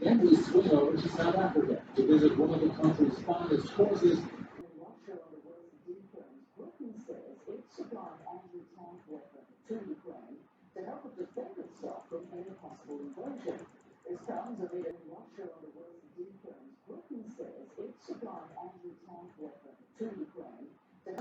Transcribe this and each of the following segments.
And we swing over to South Africa to visit one of the country's finest courses. Russia on the world's defense. Britain says it's supplying anti-tank weapons to Ukraine to help it defend itself from any possible invasion. This comes amid Russia on the world's defense. Britain says it's supplying anti-tank weapons to Ukraine.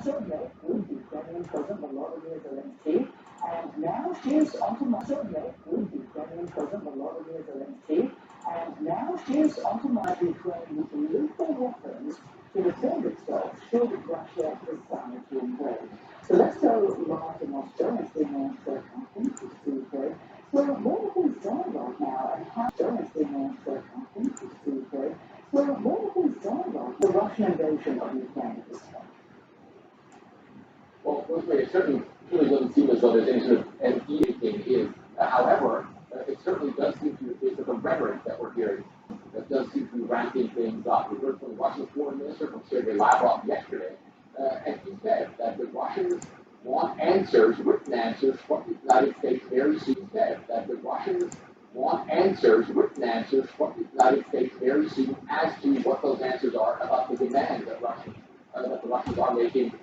Soviet with Ukrainian President Volodymyr Zelensky, and now she's onto my Soviet with Ukrainian President Volodymyr Zelensky, and now she's onto my Ukraine with lethal weapons to defend itself should Russia decide to invade. So let's go live to Moscow and see Moscow interested Ukraine. So what are things going right now and how interested Moscow interested Ukraine? So what are things going right the Russian invasion of Ukraine at this point? Well, firstly, it certainly really doesn't seem as though there's any sort of an anything is. However, it certainly does seem to be the rhetoric that we're hearing that does seem to be ramping things up. We heard from the Russian foreign minister, from Sergei Lavrov, yesterday, and he said that the Russians want answers, written answers from the United States very soon. He said that the Russians want answers, written answers from the United States very soon as to what those answers are about the demands that the Russians are making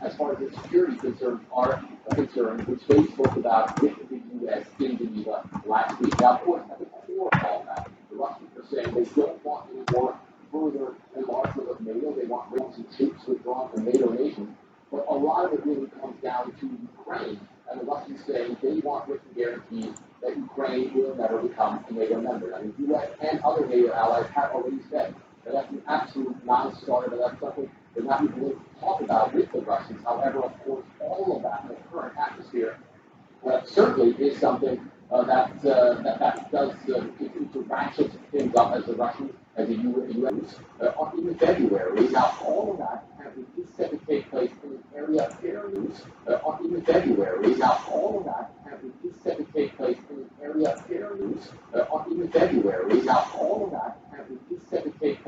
as far as the security concerns are concerned, which they spoke about with the U.S. in Geneva last week. Now, of course, at the core of all that, the Russians are saying they don't want any more further enlargement of NATO. They want some troops withdrawn from NATO nations. But a lot of it really comes down to Ukraine, and the Russians saying they want written guarantees that Ukraine will never become a NATO member. And the U.S. and other NATO allies have already said that that's an absolute non-starter, that that's something they're not even willing to talk about with the Russians. However, of course, all of that in the current atmosphere certainly is something that does continue to ratchet things up as the Russians, as the U.S. In February. Now, all of that is set to take place in an area of fair use in February. Now, all of that is set to take place in an area of fair use in February. Now, all of that is set to take